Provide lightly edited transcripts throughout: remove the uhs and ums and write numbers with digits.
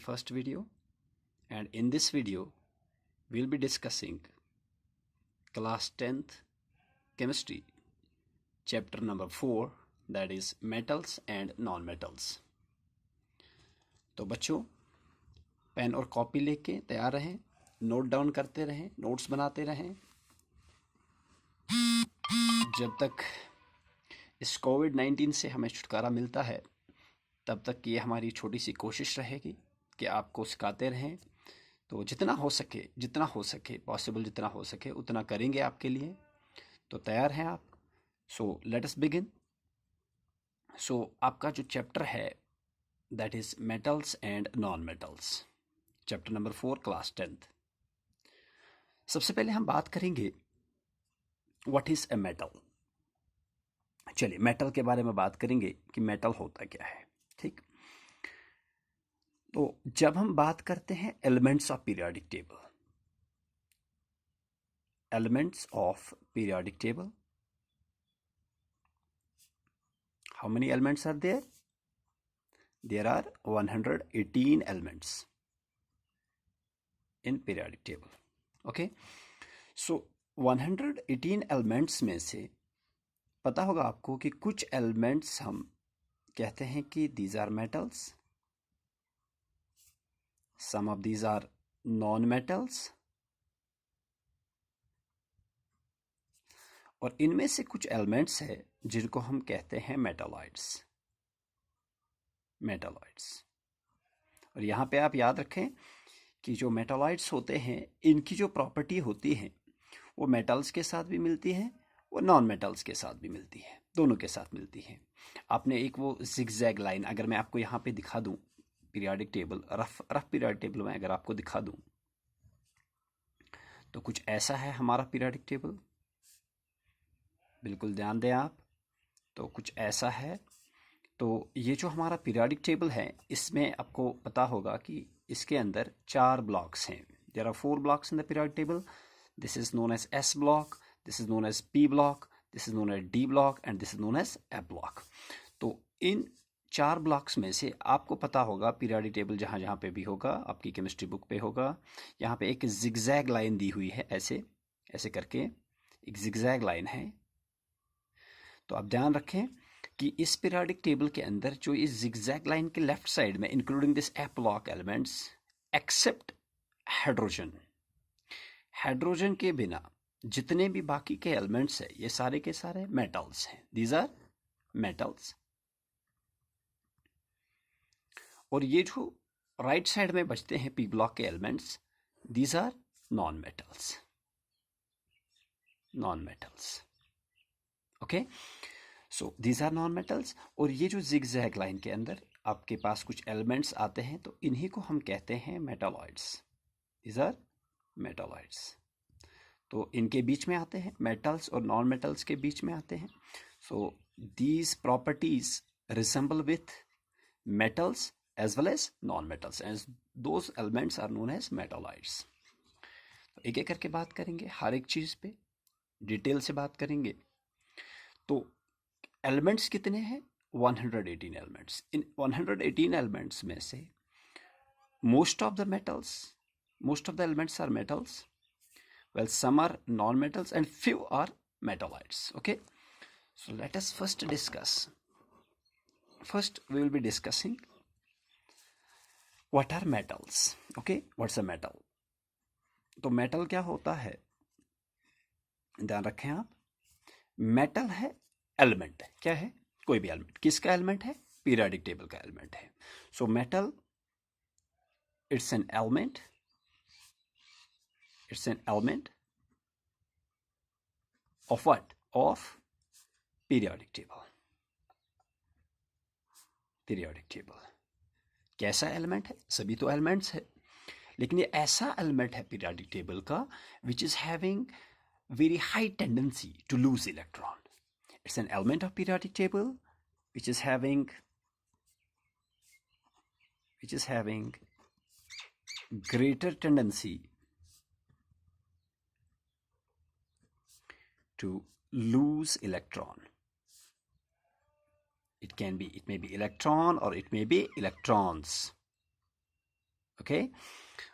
first video, and in this video we'll be discussing class 10th chemistry chapter number 4, that is metals and non-metals। तो बच्चों pen और copy लेके तैयार रहें, note down करते रहें, नोट्स बनाते रहें। जब तक इस कोविड-19 से हमें छुटकारा मिलता है तब तक ये हमारी छोटी सी कोशिश रहेगी कि आपको सिखाते रहें। तो जितना हो सके पॉसिबल जितना हो सके उतना करेंगे आपके लिए। तो तैयार हैं आप? So let us begin. सो आपका जो चैप्टर है that is metals and non metals, chapter number 4 class 10th। सबसे पहले हम बात करेंगे व्हाट इज़ ए मेटल। चलिए मेटल के बारे में बात करेंगे कि मेटल होता क्या है। ठीक, तो जब हम बात करते हैं elements of periodic table, elements of periodic table, how many elements are there? There are 118 elements in periodic table. Okay, so 118 elements में से पता होगा आपको कि कुछ elements हम कहते हैं कि these are metals, some of these are non-metals, और इनमें से कुछ एलिमेंट्स है जिनको हम कहते हैं मेटालॉइड्स। और यहाँ पे आप याद रखें कि जो मेटालॉइड्स होते हैं इनकी जो प्रॉपर्टी होती है वो मेटल्स के साथ भी मिलती है, वो नॉन मेटल्स के साथ भी मिलती है, दोनों के साथ मिलती है। आपने एक वो जिगजैग लाइन अगर मैं आपको यहाँ पे दिखा दूँ, periodic table rough periodic table में अगर आपको दिखा दूँ तो कुछ ऐसा है हमारा पीरियोडिक टेबल। बिल्कुल ध्यान दें आप, तो कुछ ऐसा है। तो ये जो हमारा पीरियोडिक टेबल है इसमें आपको पता होगा कि इसके अंदर 4 ब्लॉक्स हैं। There are 4 blocks in the periodic table. This is known as S block, this is known as P block, this is known as D block and this is known as F block. तो इन 4 blocks में से आपको पता होगा periodic table जहाँ जहाँ पे भी होगा आपकी केमिस्ट्री बुक पे होगा, यहाँ पे एक जिगजैग लाइन दी हुई है, ऐसे ऐसे करके एक जिगजैग लाइन है। तो आप ध्यान रखें कि इस पीरियोडिक टेबल के अंदर जो इस जिगजैग लाइन के लेफ्ट साइड में including this F block elements except hydrogen के बिना जितने भी बाकी के एलिमेंट्स हैं ये सारे के सारे मेटल्स हैं। These are metals. और ये जो राइट साइड में बचते हैं पी ब्लॉक के elements, these are non metals. Okay, so these are non metals. और ये जो जिगजैग लाइन के अंदर आपके पास कुछ एलिमेंट्स आते हैं तो इन्हीं को हम कहते हैं मेटालॉइड्स। These are metalloids. तो इनके बीच में आते हैं, मेटल्स और नॉन मेटल्स के बीच में आते हैं। So these properties resemble with metals as well as non metals and those elements are known as metalloids. तो एक एक करके बात करेंगे, हर एक चीज़ पे डिटेल से बात करेंगे। तो एलिमेंट्स कितने हैं? 118 एलिमेंट्स। इन 118 एलिमेंट्स में से most of the elements are metals, well some are non-metals and few are metalloids. Okay, so let us first we will be discussing what are metals. Okay, what's a metal? तो metal क्या होता है ध्यान रखें आप। Metal है element, क्या है? कोई भी एलिमेंट। किसका एलिमेंट है? पीरियोडिक टेबल का एलिमेंट है। So metal it's an element of what? Of periodic table। कैसा एलिमेंट है? सभी तो एलिमेंट्स है, लेकिन ये ऐसा एलिमेंट है पीरियोडिक टेबल का which is having very high tendency to lose electron. It's an element of periodic table which is having greater tendency to lose electron. It may be electron or it may be electrons. okay,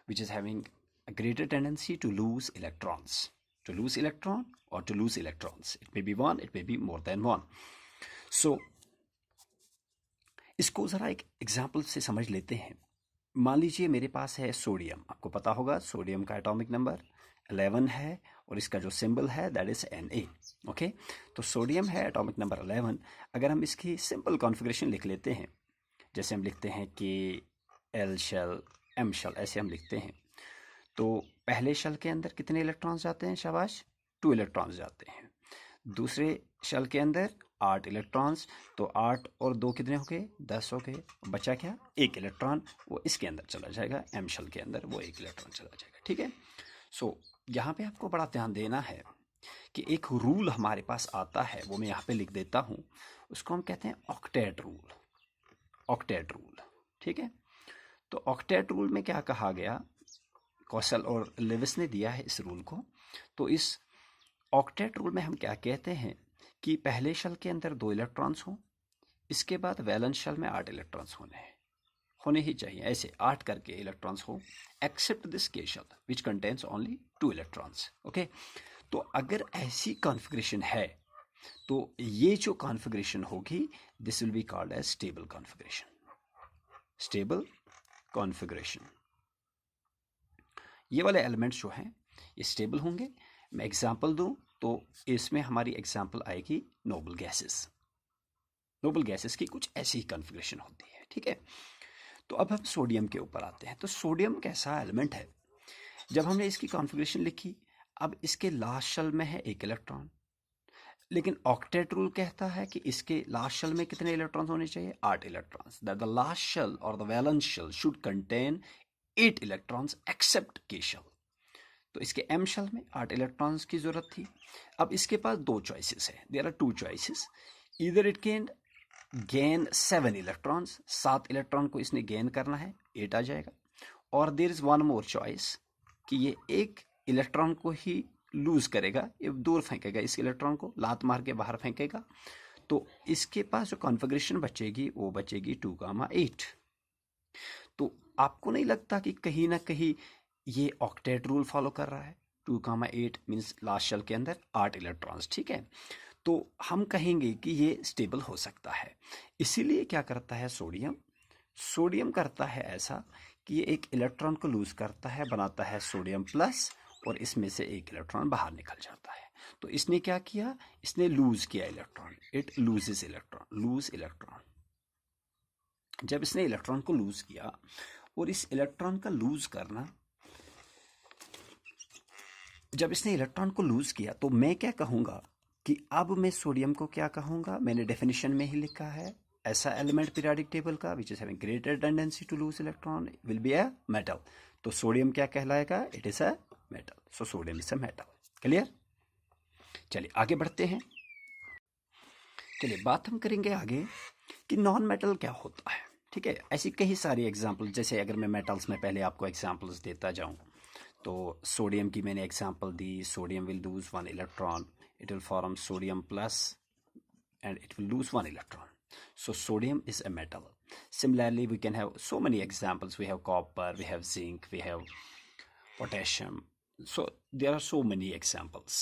which is having a greater tendency to lose electrons, to lose electron or to lose electrons. It may be one, it may be more than one. So इसको ज़रा एक example से समझ लेते हैं. मान लीजिए मेरे पास है सोडियम. आपको पता होगा सोडियम का एटॉमिक नंबर 11 है और इसका जो सिंबल है दैट इज Na. ओके, तो सोडियम है एटॉमिक नंबर 11. अगर हम इसकी सिंपल कॉन्फ़िगरेशन लिख लेते हैं, जैसे हम लिखते हैं कि L शेल M शेल, ऐसे हम लिखते हैं, तो पहले शेल के अंदर कितने इलेक्ट्रॉन्स जाते हैं? शाबाश, 2 इलेक्ट्रॉन्स जाते हैं. दूसरे शेल के अंदर 8 इलेक्ट्रॉन्स, तो 8 और 2 कितने हो गए? 10 हो गए. बचा क्या? 1 इलेक्ट्रॉन, वो इसके अंदर चला जाएगा, एम शेल के अंदर वो 1 इलेक्ट्रॉन चला जाएगा. ठीक है. सो यहाँ पे आपको बड़ा ध्यान देना है कि एक रूल हमारे पास आता है, वो मैं यहाँ पे लिख देता हूँ. उसको हम कहते हैं ऑक्टेट रूल. ऑक्टेट रूल, ठीक है. तो ऑक्टेट रूल में क्या कहा गया, कौशल और लेविस ने दिया है इस रूल को. तो इस ऑक्टेट रूल में हम क्या कहते हैं कि पहले शेल के अंदर 2 इलेक्ट्रॉन्स हों, इसके बाद वैलेंस शेल में 8 इलेक्ट्रॉन्स होने ही चाहिए. ऐसे 8 करके इलेक्ट्रॉन्स हो, except this K shell which contains only 2 electrons. Okay, तो अगर ऐसी कॉन्फ़िगरेशन है तो ये जो कॉन्फ़िगरेशन होगी this will be called as stable configuration. Stable configuration. ये वाले एलिमेंट्स जो हैं ये स्टेबल होंगे. मैं एग्जांपल दूं तो इसमें हमारी एग्जांपल आएगी नोबल गैसेस. नोबल गैसेस की कुछ ऐसी ही कॉन्फ़िगरेशन होती है. ठीक है. तो अब हम सोडियम के ऊपर आते हैं. तो सोडियम कैसा एलिमेंट है? जब हमने इसकी कॉन्फ़िगरेशन लिखी, अब इसके लास्ट शेल में है 1 इलेक्ट्रॉन, लेकिन ऑक्टेट रूल कहता है कि इसके लास्ट शेल में कितने इलेक्ट्रॉन्स होने चाहिए? 8 electrons. That the last shell और the valence shell should contain 8 electrons except K shell. तो इसके एम शेल में 8 इलेक्ट्रॉन्स की जरूरत थी. अब इसके पास 2 चॉइसेस है. There are 2 choices. Either it can gain 7 electrons, 7 electron को इसने गेन करना है, 8 आ जाएगा. और there is one more choice कि ये 1 इलेक्ट्रॉन को ही लूज करेगा, ये दूर फेंकेगा, इस इलेक्ट्रॉन को लात मार के बाहर फेंकेगा. तो इसके पास जो कॉन्फ़िगरेशन बचेगी वो बचेगी 2,8. तो आपको नहीं लगता कि कहीं ना कहीं ये ऑक्टेट रूल फॉलो कर रहा है? 2,8 मीन्स लास्ट शेल के अंदर 8 इलेक्ट्रॉन्स. ठीक है. तो हम कहेंगे कि ये स्टेबल हो सकता है. इसीलिए क्या करता है सोडियम? सोडियम करता है ऐसा कि ये 1 इलेक्ट्रॉन को लूज करता है, बनाता है सोडियम प्लस, और इसमें से 1 इलेक्ट्रॉन बाहर निकल जाता है. तो इसने क्या किया? इसने लूज किया electron. It loses electron, loose electron. जब इसने इलेक्ट्रॉन को लूज किया, और इस इलेक्ट्रॉन का लूज करना, जब इसने इलेक्ट्रॉन को लूज किया, तो मैं क्या कहूँगा कि अब मैं सोडियम को क्या कहूँगा? मैंने डेफिनेशन में ही लिखा है, ऐसा एलिमेंट पीरियोडिक टेबल का which is having greater tendency to lose electron will be a metal. तो सोडियम क्या कहलाएगा? It is a metal. So sodium is a metal. Clear? चलिए आगे बढ़ते हैं. चलिए बात हम करेंगे आगे कि नॉन मेटल क्या होता है. ठीक है. ऐसी कई सारी एग्जाम्पल, जैसे अगर मैं मेटल्स में पहले आपको एग्जाम्पल्स देता जाऊं, तो सोडियम की मैंने example the. Sodium will lose 1 electron, it will form sodium plus and it will lose 1 electron. So sodium is a metal. Similarly, we can have so many examples. We have copper, we have zinc, we have potassium. So there are so many examples.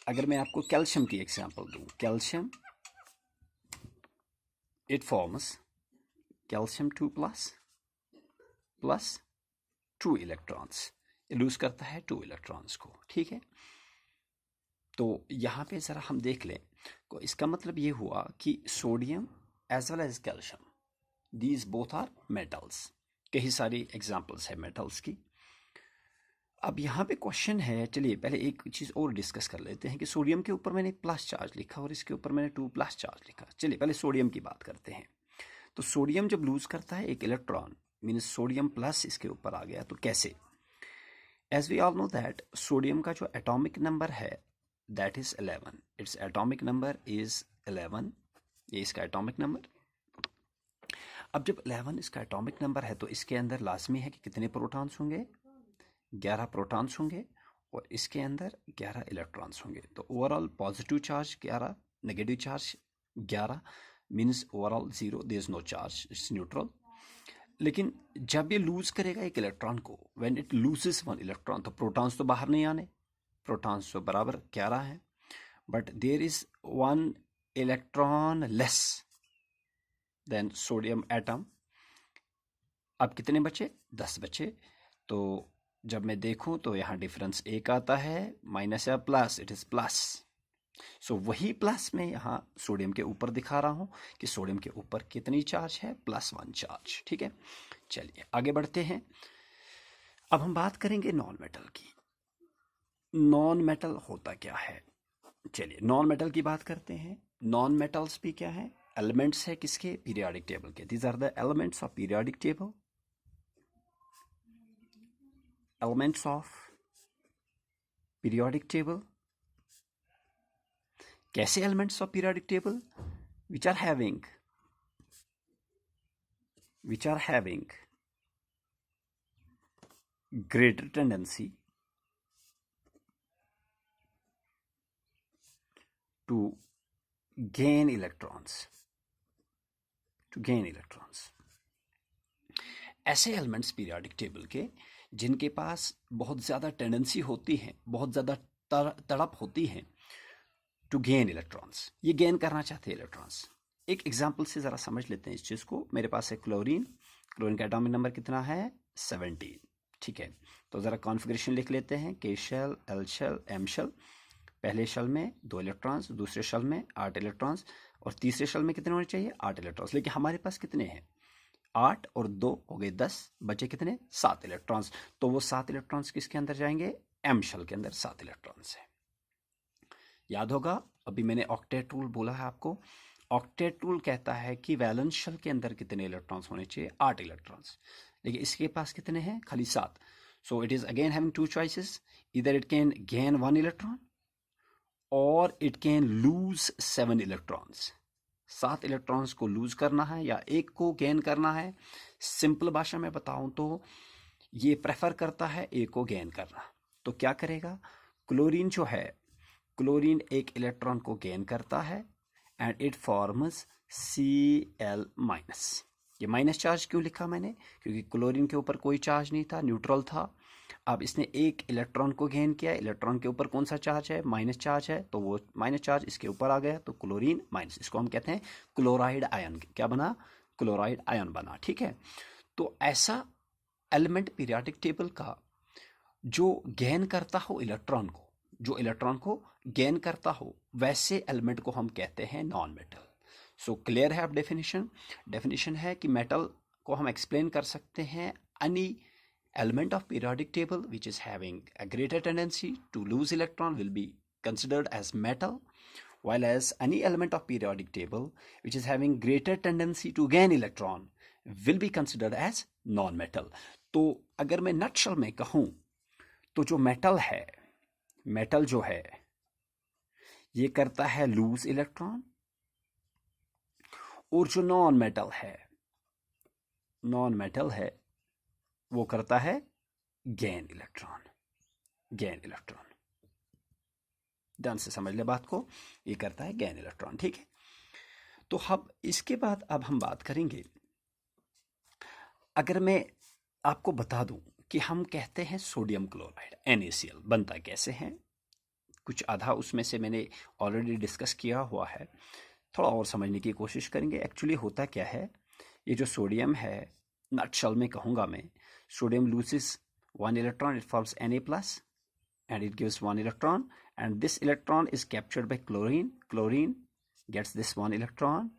अगर मैं आपको calcium की example दूँ, calcium it forms calcium 2 plus 2 electrons. Lose करता है 2 electrons को. ठीक है. तो यहाँ पे ज़रा हम देख लें, तो इसका मतलब ये हुआ कि sodium as well as calcium, these both are metals. कई सारी एग्जांपल्स है मेटल्स की. अब यहाँ पे क्वेश्चन है, चलिए पहले एक चीज़ और डिस्कस कर लेते हैं कि सोडियम के ऊपर मैंने प्लस चार्ज लिखा और इसके ऊपर मैंने 2 प्लस चार्ज लिखा. चलिए पहले सोडियम की बात करते हैं. तो सोडियम जब लूज करता है 1 इलेक्ट्रॉन, मीन्स सोडियम प्लस इसके ऊपर आ गया. तो कैसे? As we all know that sodium का जो एटॉमिक नंबर है that is 11. its atomic number is 11. ये इसका एटॉमिक नंबर. अब जब 11 इसका एटॉमिक नंबर है, तो इसके अंदर लाजमी है कि कितने प्रोटॉन्स होंगे? 11 प्रोटॉन्स होंगे, और इसके अंदर 11 इलेक्ट्रॉन्स होंगे. तो overall positive charge 11, negative charge 11, means overall 0. There is no charge, it's neutral. लेकिन जब ये लूज करेगा एक इलेक्ट्रॉन को, when it loses one electron, तो प्रोटॉन्स तो बाहर नहीं आने, प्रोटॉन्स तो बराबर 11 है, but there is one electron less than sodium atom. अब कितने बचे? 10 बचे। तो जब मैं देखूं तो यहाँ डिफरेंस एक आता है, माइनस या प्लस, इट इज प्लस। सो वही प्लस में यहाँ सोडियम के ऊपर दिखा रहा हूं कि सोडियम के ऊपर कितनी चार्ज है? +1 चार्ज। ठीक है, चलिए आगे बढ़ते हैं। अब हम बात करेंगे नॉन मेटल की। नॉन मेटल होता क्या है? चलिए नॉन मेटल की बात करते हैं। नॉन मेटल्स भी क्या है? एलिमेंट्स है किसके? पीरियोडिक टेबल के। These are the elements of periodic table. Elements of periodic table. कैसे elements of periodic table? which are having greater tendency to gain electrons, ऐसे एलिमेंट्स पीरियोडिक टेबल के जिनके पास बहुत ज़्यादा टेंडेंसी होती है, बहुत ज़्यादा तड़प होती है टू गेन इलेक्ट्रॉन्स, ये गेन करना चाहते हैं इलेक्ट्रॉन्स। एक एग्जाम्पल से ज़रा समझ लेते हैं इस चीज़ को। मेरे पास है क्लोरीन, क्लोरीन का एटॉमिक नंबर कितना है? 17। ठीक है, तो ज़रा कॉन्फ़िगरेशन लिख लेते हैं। K shell, L shell, M shell. पहले शेल में 2 इलेक्ट्रॉन्स, दूसरे शेल में 8 इलेक्ट्रॉन्स, और तीसरे शेल में कितने होने चाहिए? 8 इलेक्ट्रॉन्स। लेकिन हमारे पास कितने हैं? 8 और 2 हो गए 10, बचे कितने? 7 इलेक्ट्रॉन्स। तो वो 7 इलेक्ट्रॉन्स किसके अंदर जाएंगे? एम शेल के अंदर 7 इलेक्ट्रॉन्स है। याद होगा अभी मैंने ऑक्टेट रूल बोला है आपको। ऑक्टेट रूल कहता है कि वैलेंस शेल के अंदर कितने इलेक्ट्रॉन्स होने चाहिए? 8 इलेक्ट्रॉन्स। लेकिन इसके पास कितने हैं? खाली 7। So it is again having 2 choices, इधर इट कैन गेन 1 इलेक्ट्रॉन और it can lose 7 electrons. 7 electrons को लूज करना है या एक को गेन करना है। सिंपल भाषा में बताऊं तो ये प्रेफर करता है एक को गेन करना। तो क्या करेगा? क्लोरीन जो है, क्लोरीन एक इलेक्ट्रॉन को गेन करता है and it forms Cl minus. ये माइनस चार्ज क्यों लिखा मैंने? क्योंकि क्लोरीन के ऊपर कोई चार्ज नहीं था, न्यूट्रल था। अब इसने एक इलेक्ट्रॉन को गेन किया, इलेक्ट्रॉन के ऊपर कौन सा चार्ज है? माइनस चार्ज है, तो वो माइनस चार्ज इसके ऊपर आ गया, तो क्लोरीन माइनस। इसको हम कहते हैं क्लोराइड आयन। क्या बना? क्लोराइड आयन बना। ठीक है, तो ऐसा एलिमेंट पीरियोडिक टेबल का जो गेन करता हो इलेक्ट्रॉन को, जो इलेक्ट्रॉन को गेन करता हो, वैसे एलिमेंट को हम कहते हैं नॉन मेटल। सो क्लियर है अब डेफिनेशन है कि मेटल को हम एक्सप्लेन कर सकते हैं any element of periodic table which is having a greater tendency to lose electron will be considered as metal, while as any element of periodic table which is having greater tendency to gain electron will be considered as non-metal. तो अगर मैं nutshell में कहूं तो जो metal है, metal जो है ये करता है लूज इलेक्ट्रॉन, और जो नॉन मेटल है वो करता है गेन इलेक्ट्रॉन। ध्यान से समझ ले बात को, ये करता है गेन इलेक्ट्रॉन। ठीक है, तो इसके बाद अब हम बात करेंगे। अगर मैं आपको बता दूं कि हम कहते हैं सोडियम क्लोराइड NaCl बनता कैसे है, कुछ आधा उसमें से मैंने ऑलरेडी डिस्कस किया हुआ है, थोड़ा और समझने की कोशिश करेंगे। एक्चुअली होता क्या है, ये जो सोडियम है, नटशल में कहूँगा मैं, sodium loses 1 electron, it forms Na+ and it gives 1 electron, and this electron is captured by chlorine. Chlorine gets this 1 electron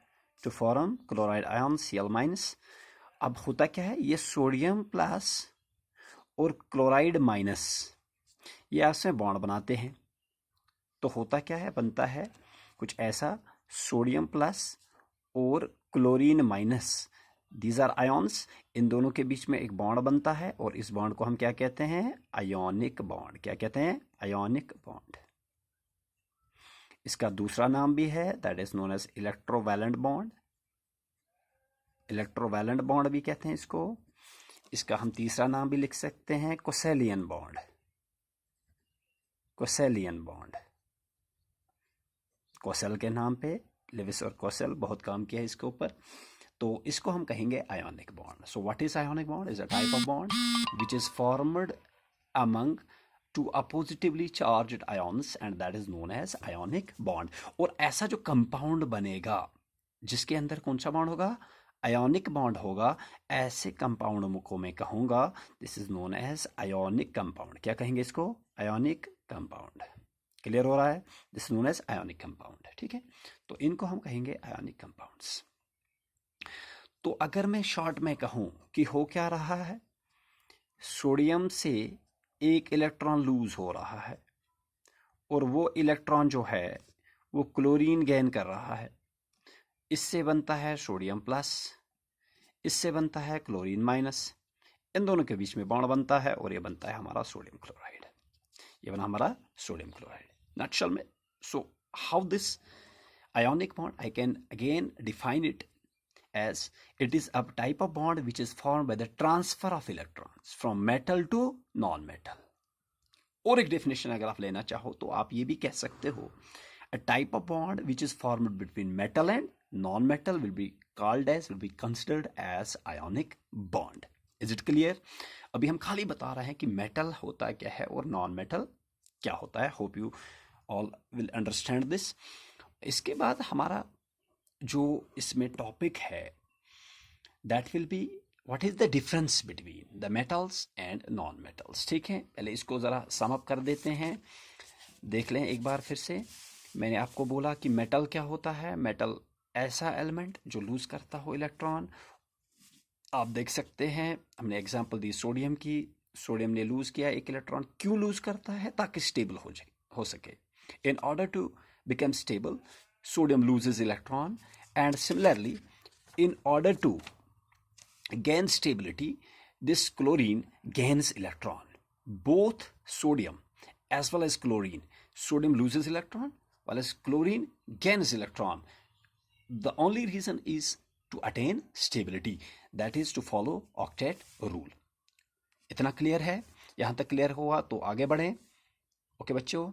to form chloride ion Cl-. अब होता क्या है, ये सोडियम प्लस और क्लोराइड माइनस ये आपस में बॉन्ड बनाते हैं। तो होता क्या है, बनता है कुछ ऐसा, सोडियम प्लस और chlorine minus, these are ions. इन दोनों के बीच में एक बॉन्ड बनता है और इस बॉन्ड को हम क्या कहते हैं? Ionic bond. क्या कहते हैं? Ionic bond. इसका दूसरा नाम भी है, that is known as electrovalent bond. Electrovalent bond भी कहते हैं इसको। इसका हम तीसरा नाम भी लिख सकते हैं, कोसेलियन बॉन्ड। कोसेलियन बॉन्ड, कोसेल के नाम पे, लेविस और कोसेल बहुत काम किया है इसके ऊपर। तो इसको हम कहेंगे ionic bond. So what is ionic bond? Is a type of bond which is formed among two oppositively charged ions and that is known as ionic bond। और ऐसा जो कंपाउंड बनेगा जिसके अंदर कौन सा बॉन्ड होगा? आयोनिक बॉन्ड होगा। ऐसे कंपाउंड को मैं कहूंगा this is known as ionic compound. क्या कहेंगे इसको? Ionic compound. क्लियर हो रहा है? This is known as ionic compound. ठीक है, तो इनको हम कहेंगे आयोनिक कंपाउंड्स। तो अगर मैं शॉर्ट में कहूं कि हो क्या रहा है, सोडियम से एक इलेक्ट्रॉन लूज हो रहा है और वो इलेक्ट्रॉन जो है वो क्लोरीन गेन कर रहा है। इससे बनता है सोडियम प्लस, इससे बनता है क्लोरीन माइनस। इन दोनों के बीच में बॉन्ड बनता है और ये बनता है हमारा सोडियम क्लोराइड। ये बना हमारा सोडियम क्लोराइड नटशेल में। So how this ionic bond? I can again define it as it is a type of bond which is formed by the transfer of electrons from metal to non-metal। और एक definition अगर आप लेना चाहो तो आप ये भी कह सकते हो a type of bond which is formed between metal and non-metal will be called as, will be considered as ionic bond। Is it clear? अभी हम खाली बता रहे हैं कि मेटल होता क्या है और नॉन मेटल क्या होता है। Hope you all will understand this. इसके बाद हमारा जो इसमें टॉपिक है that will be what is the difference between the metals and non metals. ठीक है, पहले इसको ज़रा सम अप कर देते हैं, देख लें एक बार फिर से। मैंने आपको बोला कि मेटल क्या होता है। मेटल ऐसा एलिमेंट जो लूज करता हो इलेक्ट्रॉन। आप देख सकते हैं हमने एग्जांपल दी सोडियम की। सोडियम ने लूज किया एक इलेक्ट्रॉन। क्यों लूज करता है? ताकि स्टेबल हो सके। In order to become stable, sodium loses electron, and similarly in order to gain stability this chlorine gains electron। both sodium as well as chlorine, sodium loses electron while as chlorine gains electron। the only reason is to attain stability, that is to follow octet rule। इतना clear है? यहां तक clear हुआ तो आगे बढ़ें। Okay बच्चों,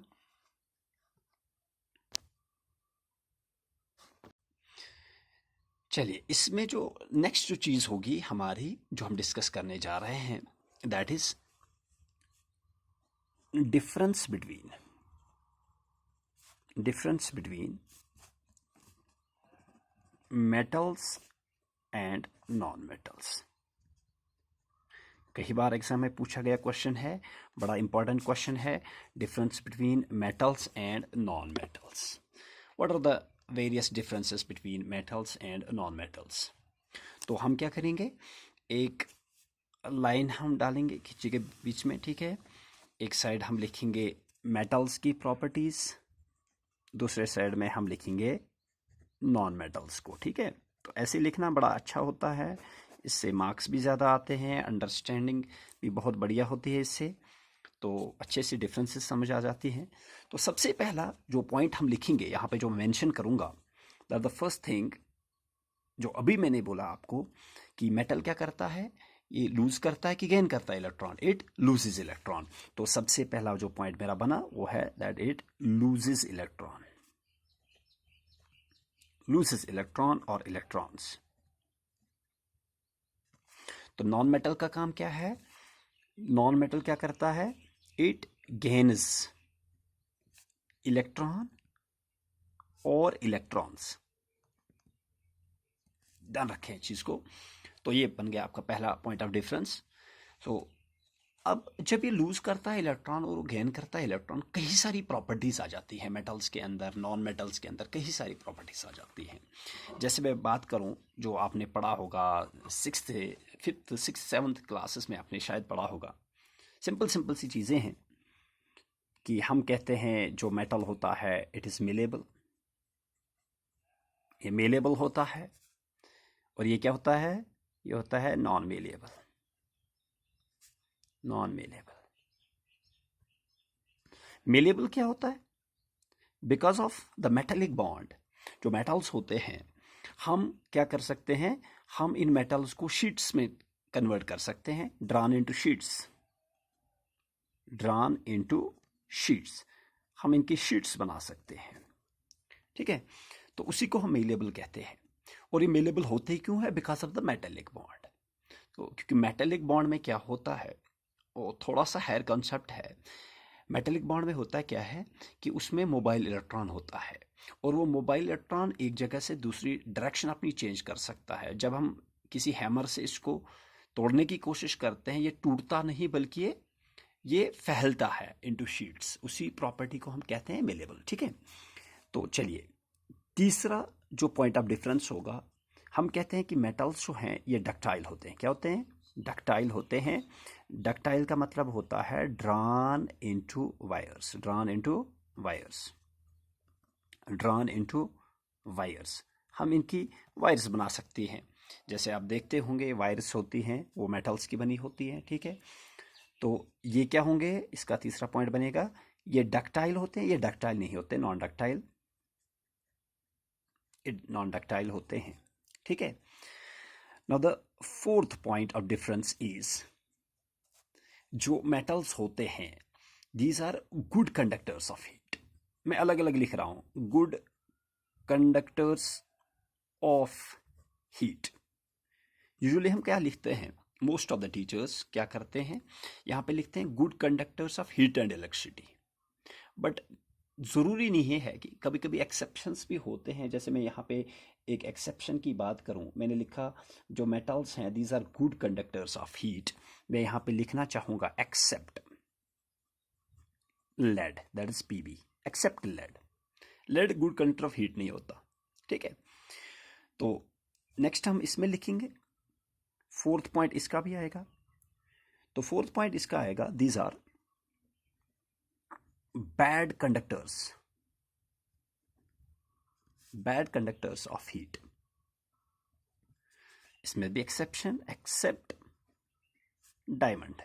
चलिए इसमें जो नेक्स्ट जो चीज़ होगी हमारी, जो हम डिस्कस करने जा रहे हैं, that is difference between metals and non metals. कई बार एग्जाम में पूछा गया क्वेश्चन है, बड़ा इंपॉर्टेंट क्वेश्चन है। Difference between metals and non metals. What are the various differences between metals and non metals? तो हम क्या करेंगे, एक लाइन हम डालेंगे खिंची के बीच में। ठीक है, एक साइड हम लिखेंगे मेटल्स की प्रॉपर्टीज, दूसरे साइड में हम लिखेंगे नॉन मेटल्स को। ठीक है, तो ऐसे लिखना बड़ा अच्छा होता है, इससे मार्क्स भी ज़्यादा आते हैं, अंडरस्टैंडिंग भी बहुत बढ़िया होती है इससे, तो अच्छे से डिफरेंसेस समझ आ जाती हैं। तो सबसे पहला जो पॉइंट हम लिखेंगे यहाँ पे, जो मेंशन करूँगा, द फर्स्ट थिंग जो अभी मैंने बोला आपको कि मेटल क्या करता है, ये लूज करता है कि गेन करता है इलेक्ट्रॉन? It loses electron. तो सबसे पहला जो पॉइंट मेरा बना वो है that it loses electron, loses electron और इलेक्ट्रॉन्स। तो नॉन मेटल का काम क्या है? नॉन मेटल क्या करता है? इट गेन्स इलेक्ट्रॉन और इलेक्ट्रॉन्स। ध्यान रखें चीज को। तो ये बन गया आपका पहला पॉइंट ऑफ डिफरेंस। सो अब जब ये लूज करता है इलेक्ट्रॉन और गेन करता है इलेक्ट्रॉन, कई सारी प्रॉपर्टीज आ जाती है मेटल्स के अंदर, नॉन मेटल्स के अंदर कई सारी प्रॉपर्टीज आ जाती हैं। जैसे मैं बात करूं, जो आपने पढ़ा होगा 6th 5th 6th 7th classes में आपने शायद पढ़ा होगा, सिंपल सी चीज़ें हैं कि हम कहते हैं जो मेटल होता है इट इज़ मेलेबल, ये मेलेबल होता है, और ये क्या होता है? ये होता है नॉन मेलेबल। मेलेबल क्या होता है? Because of the metallic bond. जो मेटल्स होते हैं हम क्या कर सकते हैं, हम इन मेटल्स को शीट्स में कन्वर्ट कर सकते हैं, ड्रॉन इनटू शीट्स। हम इनकी शीट्स बना सकते हैं। ठीक है, तो उसी को हम मेलेबल कहते हैं। और ये मेलेबल होते ही क्यों है? Because of the metallic bond. तो क्योंकि मेटेलिक बॉन्ड में क्या होता है, वो थोड़ा सा हायर कॉन्सेप्ट है। मेटेलिक बॉन्ड में होता है क्या है कि उसमें मोबाइल इलेक्ट्रॉन होता है, और वो मोबाइल इलेक्ट्रॉन एक जगह से दूसरी डायरेक्शन अपनी चेंज कर सकता है। जब हम किसी हैमर से इसको तोड़ने की कोशिश करते हैं, ये टूटता नहीं बल्कि ये फैलता है इनटू शीट्स। उसी प्रॉपर्टी को हम कहते हैं मेलेबल। ठीक है, तो चलिए तीसरा जो पॉइंट ऑफ डिफरेंस होगा, हम कहते हैं कि मेटल्स जो हैं ये डक्टाइल होते हैं। क्या होते हैं? डक्टाइल होते हैं। डक्टाइल का मतलब होता है drawn into wires, drawn into wires, drawn into wires. हम इनकी वायर्स बना सकते हैं। जैसे आप देखते होंगे वायर्स होती हैं वो मेटल्स की बनी होती हैं। ठीक है, तो ये क्या होंगे? इसका तीसरा पॉइंट बनेगा, ये डक्टाइल होते हैं। ये डक्टाइल नहीं होते, नॉन डक्टाइल, नॉन डक्टाइल होते हैं। ठीक है, now the fourth point of difference is, जो मेटल्स होते हैं these are good conductors of heat. मैं अलग अलग लिख रहा हूं, good conductors of heat. Usually हम क्या लिखते हैं? मोस्ट ऑफ द टीचर्स क्या करते हैं, यहाँ पे लिखते हैं good conductors of heat and electricity. But ज़रूरी नहीं है कि, कभी कभी एक्सेप्शंस भी होते हैं। जैसे मैं यहाँ पे एक एक्सेप्शन की बात करूँ, मैंने लिखा जो मेटल्स हैं these are good conductors of heat. मैं यहाँ पे लिखना चाहूँगा except lead, that is PB, except lead. Lead good conductor of heat नहीं होता। ठीक है, तो नेक्स्ट हम इसमें लिखेंगे, फोर्थ पॉइंट इसका भी आएगा। तो फोर्थ पॉइंट इसका आएगा, these are bad conductors, bad conductors of heat। इसमें भी exception, except diamond.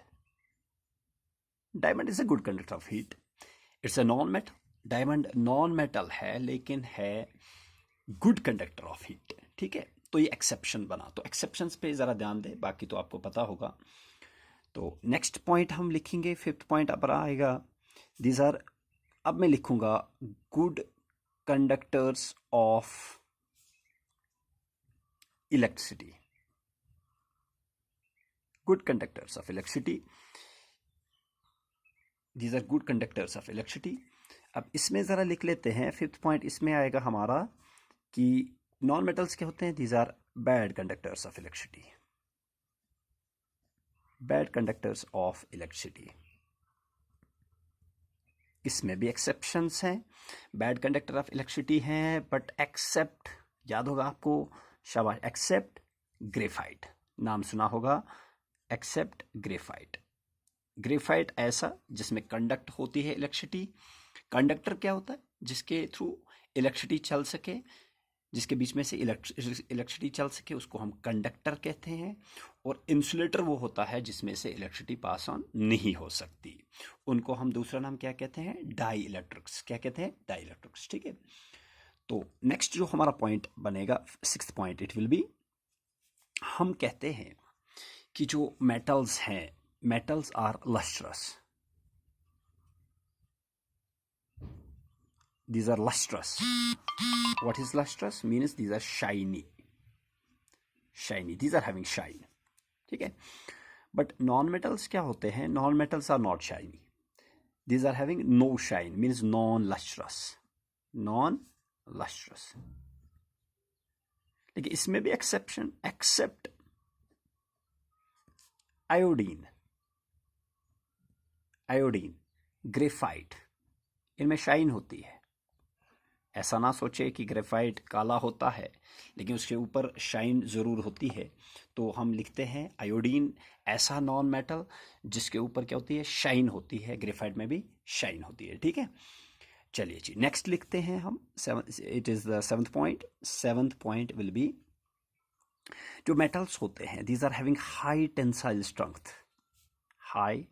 Diamond is a good conductor of heat, it's a non metal. Diamond non metal है लेकिन है गुड कंडक्टर ऑफ हीट। ठीक है, तो ये एक्सेप्शन बना। तो एक्सेप्शंस पे जरा ध्यान दें, बाकी तो आपको पता होगा। तो नेक्स्ट पॉइंट हम लिखेंगे, फिफ्थ पॉइंट अब आएगा, दीज आर, अब मैं लिखूंगा good conductors of electricity, good conductors of electricity, these are good conductors of electricity. अब इसमें ज़रा लिख लेते हैं, फिफ्थ पॉइंट इसमें आएगा हमारा कि नॉन मेटल्स क्या होते हैं, these are bad conductors of electricity, bad conductors of electricity. इसमें भी एक्सेप्शंस हैं, बैड कंडक्टर ऑफ इलेक्ट्रिसिटी हैं, बट एक्सेप्ट, याद होगा आपको, शाबाश, एक्सेप्ट ग्रेफाइट, नाम सुना होगा, एक्सेप्ट ग्रेफाइट। ग्रेफाइट ऐसा जिसमें कंडक्ट होती है इलेक्ट्रिसिटी। कंडक्टर क्या होता है? जिसके थ्रू इलेक्ट्रिसिटी चल सके, जिसके बीच में से इलेक्ट्रिसिटी चल सके, उसको हम कंडक्टर कहते हैं। और इंसुलेटर वो होता है जिसमें से इलेक्ट्रिसिटी पास ऑन नहीं हो सकती, उनको हम दूसरा नाम क्या कहते हैं? Dielectrics. क्या कहते हैं? Dielectrics. ठीक है, तो नेक्स्ट जो हमारा पॉइंट बनेगा, sixth point, it will be, हम कहते हैं कि जो मेटल्स हैं, metals are lustrous, these are lustrous। what is lustrous means these are shiny, shiny, these are having shine। ठीक है, बट नॉन मेटल्स क्या होते हैं? Non metals are not shiny, these are having no shine, means non lustrous, non lustrous। लेकिन इसमें भी exception, except iodine, iodine, graphite, इनमें shine होती है। ऐसा ना सोचे कि ग्रेफाइट काला होता है लेकिन उसके ऊपर शाइन ज़रूर होती है। तो हम लिखते हैं आयोडीन ऐसा नॉन मेटल जिसके ऊपर क्या होती है? शाइन होती है। ग्रेफाइट में भी शाइन होती है। ठीक है, चलिए जी नेक्स्ट लिखते हैं हम, it is the seventh point. Seventh point will be, जो मेटल्स होते हैं these are having high tensile strength, high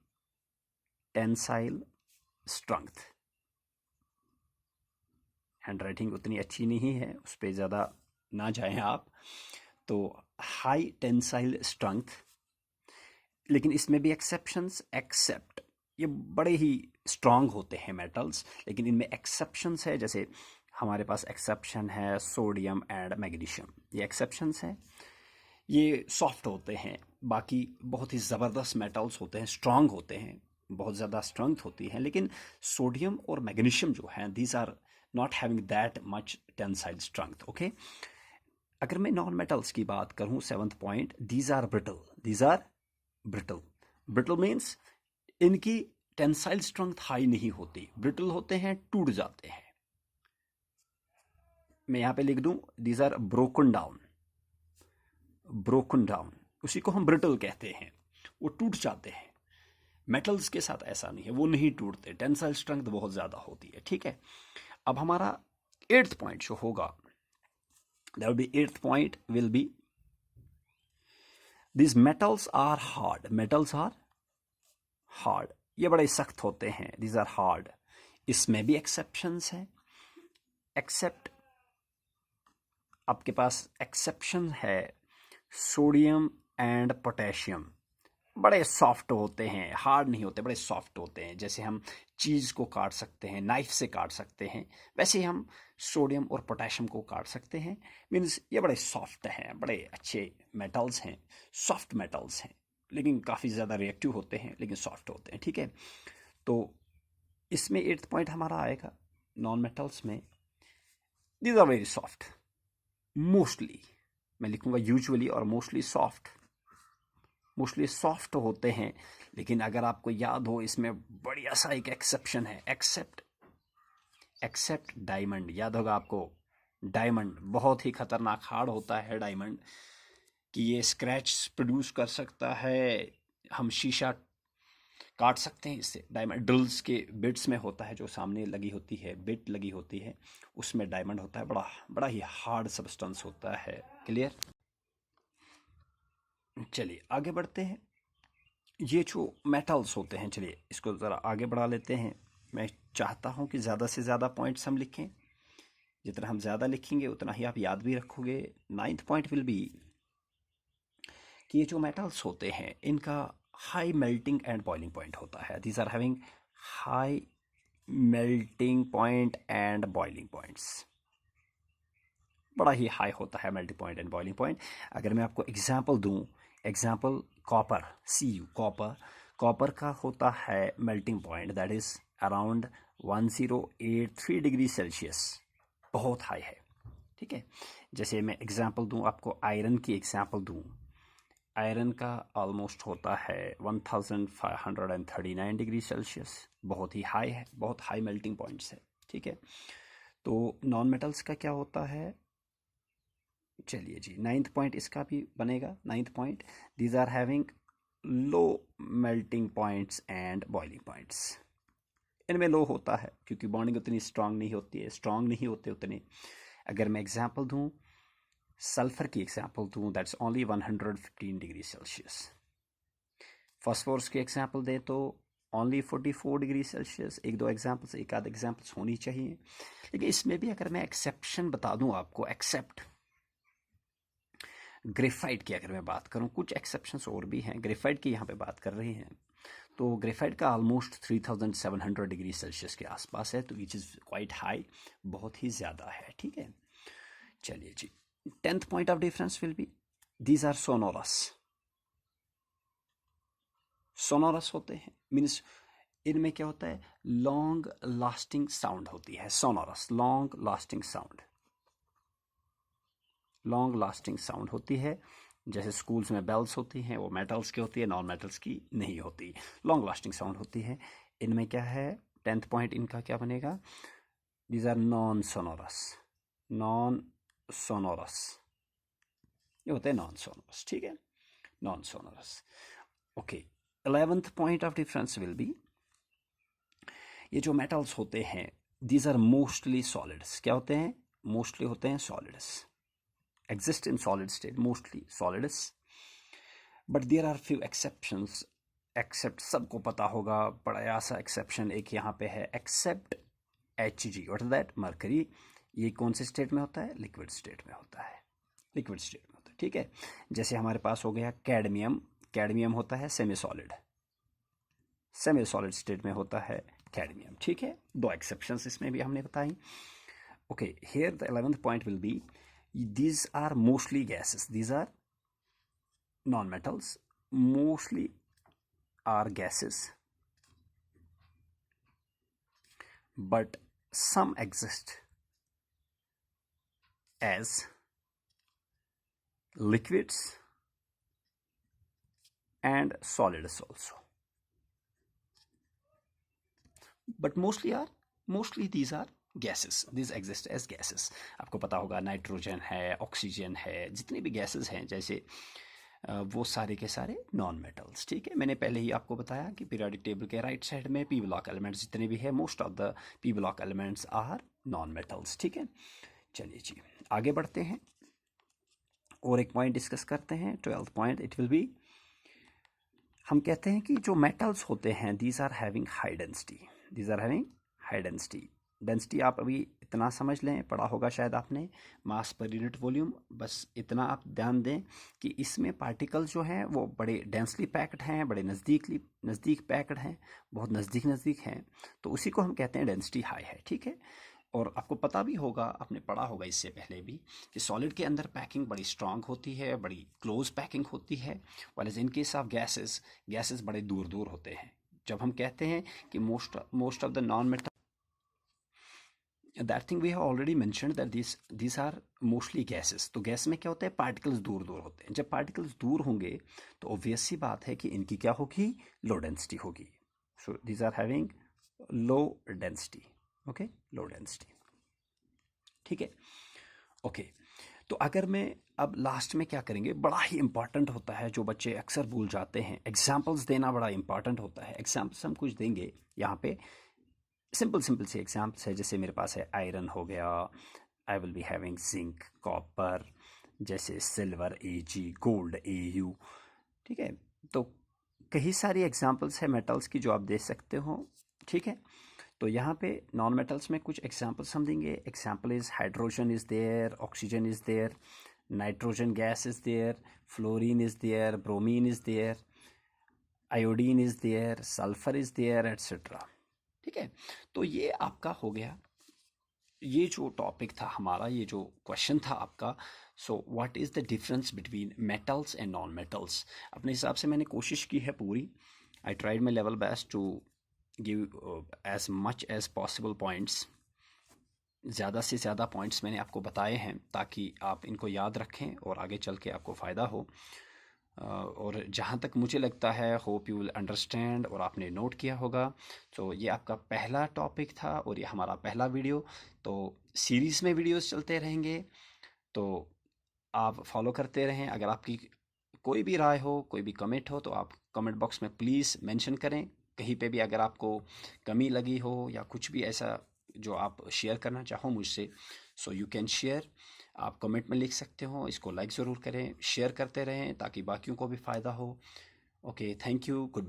tensile strength. Handwriting उतनी अच्छी नहीं है, उस पर ज़्यादा ना जाएं आप। तो हाई टेंसाइल स्ट्रेंथ, लेकिन इसमें भी एक्सेप्शंस, एक्सेप्ट, ये बड़े ही स्ट्रांग होते हैं मेटल्स, लेकिन इनमें एक्सेप्शंस है। जैसे हमारे पास एक्सेप्शन है सोडियम एंड मैग्नीशियम। ये एक्सेप्शंस हैं, ये सॉफ्ट होते हैं, बाकी बहुत ही ज़बरदस्त मेटल्स होते हैं, स्ट्रांग होते हैं, बहुत ज़्यादा स्ट्रेंथ होती है। लेकिन सोडियम और मैग्नीशियम जो हैं, these are not having that much tensile strength. Okay, अगर मैं नॉन मेटल्स की बात करूं, 7th point, these are brittle. These are brittle. Brittle means इनकी टेंसाइल स्ट्रेंथ हाई नहीं होती, ब्रिटल होते हैं, टूट जाते हैं। मैं यहां पे लिख दूं, these are broken down. Broken down, उसी को हम ब्रिटल कहते हैं, वो टूट जाते हैं। मेटल्स के साथ ऐसा नहीं है, वो नहीं टूटते, टेंसाइल स्ट्रेंथ बहुत ज्यादा होती है। ठीक है, अब हमारा 8th पॉइंट जो होगा, that will be 8th point will be these metals are hard। metals are hard, ये बड़े सख्त होते हैं, these are hard। इसमें भी exceptions है। except आपके पास exception है सोडियम एंड पोटेशियम, बड़े सॉफ्ट होते हैं, हार्ड नहीं होते, बड़े सॉफ्ट होते हैं। जैसे हम चीज़ को काट सकते हैं, नाइफ से काट सकते हैं, वैसे ही हम सोडियम और पोटेशियम को काट सकते हैं। मीन्स ये बड़े सॉफ्ट हैं, बड़े अच्छे मेटल्स हैं, सॉफ्ट मेटल्स हैं, लेकिन काफ़ी ज़्यादा रिएक्टिव होते हैं, लेकिन सॉफ्ट होते हैं। ठीक है, तो इसमें 8th पॉइंट हमारा आएगा नॉन मेटल्स में, these are very soft. Mostly मैं लिखूंगा यूजुअली और मोस्टली सॉफ्ट, मोस्टली सॉफ्ट होते हैं। लेकिन अगर आपको याद हो, इसमें बढ़िया सा एक एक्सेप्शन है, एक्सेप्ट डायमंड। याद होगा आपको, डायमंड बहुत ही खतरनाक हार्ड होता है डायमंड, कि ये स्क्रैच प्रोड्यूस कर सकता है, हम शीशा काट सकते हैं इससे। डायमंड ड्रिल्स के बिट्स में होता है, जो सामने लगी होती है, बिट लगी होती है, उसमें डायमंड होता है, बड़ा बड़ा ही हार्ड सब्सटेंस होता है। क्लियर? चलिए आगे बढ़ते हैं। ये जो मेटल्स होते हैं, चलिए इसको ज़रा आगे बढ़ा लेते हैं। मैं चाहता हूँ कि ज़्यादा से ज़्यादा पॉइंट्स हम लिखें, जितना हम ज़्यादा लिखेंगे उतना ही आप याद भी रखोगे। 9th पॉइंट विल बी कि ये जो मेटल्स होते हैं, इनका high melting and boiling point होता है। These are having high melting point and boiling points, बड़ा ही हाई होता है melting point and boiling point. अगर मैं आपको एग्जांपल दूं, example copper, Cu copper, copper का होता है melting point that is around 1083 degree Celsius, बहुत हाई है। ठीक है, जैसे मैं एग्जांपल दूं आपको, आयरन की एग्जांपल दूं, आयरन का ऑलमोस्ट होता है 1539 डिग्री सेल्सियस, बहुत ही हाई है, बहुत हाई मेल्टिंग पॉइंट्स है। ठीक है, तो नॉन मेटल्स का क्या होता है, चलिए जी 9th पॉइंट इसका भी बनेगा। 9th point, these are having low melting points and boiling points. इनमें लो होता है क्योंकि बॉन्डिंग उतनी स्ट्रांग नहीं होती है, स्ट्रांग नहीं होते उतने। अगर मैं एग्जांपल दूं, सल्फर की एग्जांपल दूं, that's only 115 degree Celsius. Phosphorus की एग्जांपल दें तो ओनली 44 डिग्री सेल्सियस। एक दो एग्जांपल्स, एक आध एग्जांपल्स होनी चाहिए। लेकिन इसमें भी अगर मैं एक्सेप्शन बता दूं आपको, एक्सेप्ट ग्रेफाइट की अगर मैं बात करूं, कुछ एक्सेप्शंस और भी हैं, ग्रेफाइट की यहाँ पे बात कर रहे हैं, तो ग्रेफाइट का ऑलमोस्ट 3700 डिग्री सेल्सियस के आसपास है, तो विच इज़ क्वाइट हाई, बहुत ही ज़्यादा है। ठीक है, चलिए जी 10th point of difference will be these are sonorous. Sonorous होते हैं मीन्स इनमें क्या होता है, लॉन्ग लास्टिंग साउंड होती है। Sonorous, long lasting sound, long lasting sound होती है। जैसे स्कूल्स में बेल्स होती हैं, वो मेटल्स की होती है, नॉन मेटल्स की नहीं होती, लॉन्ग लास्टिंग साउंड होती है। इनमें क्या है, 10th पॉइंट इनका क्या बनेगा, these are non sonorous, non sonorous, ये होते हैं नॉन सोनोरस। ठीक है, non sonorous. Okay, 11th point of difference will be, ये जो मेटल्स होते हैं, दीज आर मोस्टली सॉलिड्स। क्या होते हैं, मोस्टली होते हैं solids, exist in solid state, mostly solids, but there are few exceptions। except सबको पता होगा, बड़ा सा एक्सेप्शन एक यहाँ पे है, except Hg, what is that, mercury. ये कौन से स्टेट में होता है, लिक्विड स्टेट में होता है, लिक्विड स्टेट में होता है। ठीक है, जैसे हमारे पास हो गया कैडमियम, कैडमियम होता है semi solid, semi solid state में होता है कैडमियम। ठीक है, दो एक्सेप्शंस इसमें भी हमने बताई। Okay, here the 11th point will be these are mostly gases. These are non-metals, mostly are gases, but some exist as liquids and solids also. But mostly these are gases. These exist as gases. आपको पता होगा nitrogen है, oxygen है, जितने भी gases हैं जैसे वो सारे के सारे नॉन मेटल्स. ठीक है, मैंने पहले ही आपको बताया कि पीरियोडिक टेबल के राइट साइड में पी ब्लॉक एलिमेंट्स जितने भी है, most of the P block elements are non metals. ठीक है, चलिए जी आगे बढ़ते हैं और एक पॉइंट डिस्कस करते हैं. 12th point it will be, हम कहते हैं कि जो मेटल्स होते हैं these are having high density. These are having high density. Density आप अभी इतना समझ लें, पढ़ा होगा शायद आपने, मास पर यूनिट वॉल्यूम. बस इतना आप ध्यान दें कि इसमें पार्टिकल्स जो हैं वो बड़े डेंसली पैक्ड हैं, बड़े नज़दीक पैक्ड हैं, बहुत नज़दीक हैं, तो उसी को हम कहते हैं डेंसिटी हाई है. ठीक है, और आपको पता भी होगा, आपने पढ़ा होगा इससे पहले भी, कि सॉलिड के अंदर पैकिंग बड़ी स्ट्रांग होती है, बड़ी क्लोज पैकिंग होती है, while in case of gases बड़े दूर होते हैं. जब हम कहते हैं कि most of the non metal, that thing we have already mentioned that this are mostly gases. तो गैस में क्या होता है, पार्टिकल्स दूर होते हैं. जब पार्टिकल्स दूर होंगे तो ऑब्वियस सी बात है कि इनकी क्या होगी, लो डेंसिटी होगी. So these are having low density. Okay, low density. ठीक है, ओके. तो अगर मैं अब लास्ट में क्या करेंगे, बड़ा ही इंपॉर्टेंट होता है, जो बच्चे अक्सर भूल जाते हैं, एग्जाम्पल्स देना बड़ा इंपॉर्टेंट होता है. एग्जाम्पल्स हम कुछ देंगे यहाँ पे, सिंपल से एग्जाम्पल्स है. जैसे मेरे पास है आयरन हो गया, I will be having zinc, copper, जैसे सिल्वर Ag, गोल्ड Au. ठीक है, तो कई सारी एग्जाम्पल्स है मेटल्स की जो आप दे सकते हो. ठीक है, तो यहाँ पे नॉन मेटल्स में कुछ एग्जाम्पल्स हम देंगे. Example is hydrogen is there, oxygen is there, nitrogen gas is there, fluorine is there, bromine is there, iodine is there, sulphur is there, etcetera. ठीक है, तो ये आपका हो गया, ये जो टॉपिक था हमारा, ये जो क्वेश्चन था आपका. So what is the difference between metals and non metals. अपने हिसाब से मैंने कोशिश की है पूरी. I tried my level best to give as much as possible points. ज़्यादा से ज़्यादा पॉइंट्स मैंने आपको बताए हैं ताकि आप इनको याद रखें और आगे चल के आपको फ़ायदा हो. और जहाँ तक मुझे लगता है, होप यू विल अंडरस्टैंड, और आपने नोट किया होगा. तो ये आपका पहला टॉपिक था और ये हमारा पहला वीडियो. तो सीरीज़ में वीडियोस चलते रहेंगे, तो आप फॉलो करते रहें. अगर आपकी कोई भी राय हो, कोई भी कमेंट हो, तो आप कमेंट बॉक्स में प्लीज़ मेंशन करें. कहीं पे भी अगर आपको कमी लगी हो या कुछ भी ऐसा जो आप शेयर करना चाहो मुझसे, सो यू कैन शेयर. आप कमेंट में लिख सकते हो. इसको लाइक ज़रूर करें, शेयर करते रहें ताकि बाकियों को भी फ़ायदा हो. Okay, thank you, good.